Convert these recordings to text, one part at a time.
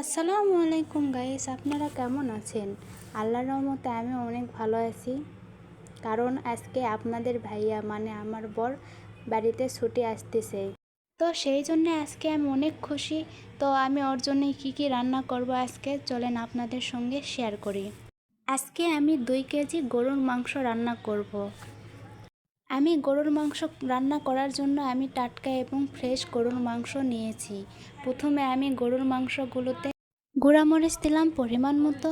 আসসালামু আলাইকুম গাইস, আপনারা কেমন আছেন? আল্লাহর রহমতে আমি অনেক ভালো আছি। কারণ আজকে আপনাদের ভাইয়া মানে আমার বর বাড়িতে ছুটি আসতেছে, তো সেই জন্য আজকে আমি অনেক খুশি। তো আমি ওর জন্য কী রান্না করব আজকে চলেন আপনাদের সঙ্গে শেয়ার করি। আজকে আমি 2 কেজি গরুর মাংস রান্না করব। আমি গরুর মাংস রান্না করার জন্য আমি টাটকা এবং ফ্রেশ গরুর মাংস নিয়েছি। প্রথমে আমি গরুর মাংসগুলোতে গুঁড়ামরিচ দিলাম পরিমাণ মতো,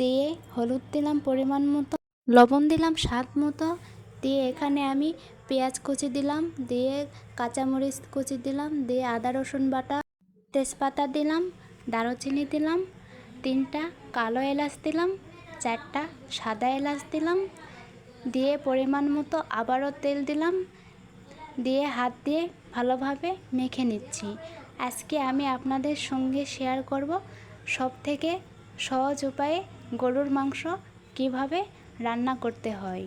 দিয়ে হলুদ দিলাম পরিমাণ মতো, লবণ দিলাম স্বাদ মতো, দিয়ে এখানে আমি পেঁয়াজ কুচি দিলাম, দিয়ে কাঁচামরিচ কুচি দিলাম, দিয়ে আদা রসুন বাটা, তেজপাতা দিলাম, দারুচিনি দিলাম, 3টা কালো এলাচ দিলাম, 4টা সাদা এলাচ দিলাম, দিয়ে পরিমাণ মতো আবারও তেল দিলাম, দিয়ে হাত দিয়ে ভালোভাবে মেখে নিচ্ছি। আজকে আমি আপনাদের সঙ্গে শেয়ার করব সবথেকে সহজ উপায়ে গরুর মাংস কিভাবে রান্না করতে হয়।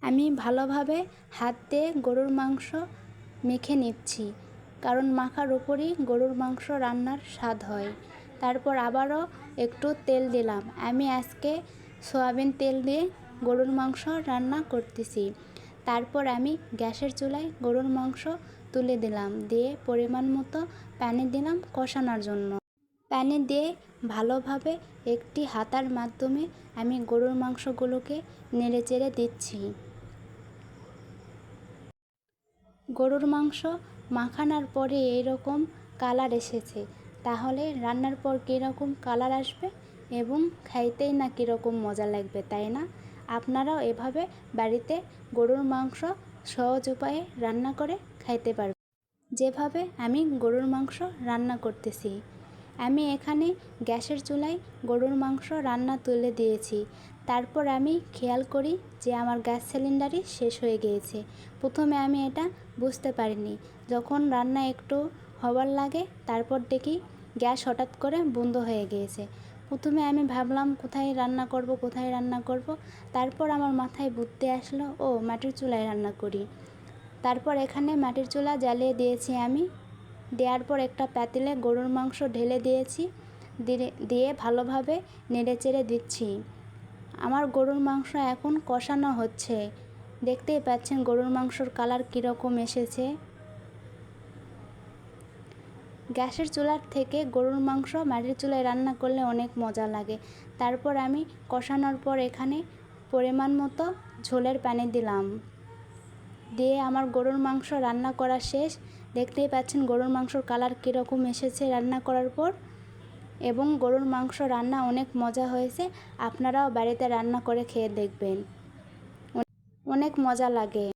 আমি ভালোভাবে হাত দিয়ে গরুর মাংস মেখে নিচ্ছি, কারণ মাখার উপরই গরুর মাংস রান্নার স্বাদ হয়। তারপর আবারও একটু তেল দিলাম। আমি আজকে সয়াবিন তেল দিয়ে গরুর মাংস রান্না করতেছি। তারপর আমি গ্যাসের চুলায় গরুর মাংস তুলে দিলাম, দিয়ে পরিমাণ মতো পানি দিলাম কষানোর জন্য। পানি দিয়ে ভালোভাবে একটি হাতার মাধ্যমে আমি গরুর মাংসগুলোকে নেড়েচেড়ে দিচ্ছি। গরুর মাংস মাখানোর পরে এরকম কালার এসেছে, তাহলে রান্নার পর কীরকম কালার আসবে এবং খাইতেই না কীরকম মজা লাগবে, তাই না? আপনারাও এভাবে বাড়িতে গরুর মাংস সহজ উপায়ে রান্না করে খাইতে পারবেন, যেভাবে আমি গরুর মাংস রান্না করতেছি। আমি এখানে গ্যাসের চুলায় গরুর মাংস রান্না তুলে দিয়েছি। তারপর আমি খেয়াল করি যে আমার গ্যাস সিলিন্ডারই শেষ হয়ে গিয়েছে। প্রথমে আমি এটা বুঝতে পারিনি। যখন রান্না একটু হবার লাগে তারপর দেখি গ্যাস হঠাৎ করে বন্ধ হয়ে গিয়েছে। প্রথমে আমি ভাবলাম কোথায় রান্না করব। তারপর আমার মাথায় বুদ্ধি আসলো, ও মাটির চুলায় রান্না করি। তারপর এখানে মাটির চুলা জ্বালিয়ে দিয়েছি আমি। দেওয়ার পর একটা পাতিলে গরুর মাংস ঢেলে দিয়েছি, দিয়ে ভালোভাবে নেড়েচেড়ে দিচ্ছি। আমার গরুর মাংস এখন কষানো হচ্ছে। দেখতেই পাচ্ছেন গরুর মাংসর কালার কীরকম এসেছে। গ্যাসের চুলার থেকে গরুর মাংস মাটির চুলায় রান্না করলে অনেক মজা লাগে। তারপর আমি কষানোর পর এখানে পরিমাণ মতো ঝোলের পানি দিলাম, দিয়ে আমার গরুর মাংস রান্না করা শেষ। দেখতেই পাচ্ছেন গরুর মাংসর কালার কীরকম এসেছে রান্না করার পর, এবং গরুর মাংস রান্না অনেক মজা হয়েছে। আপনারাও বাড়িতে রান্না করে খেয়ে দেখবেন, অনেক মজা লাগে।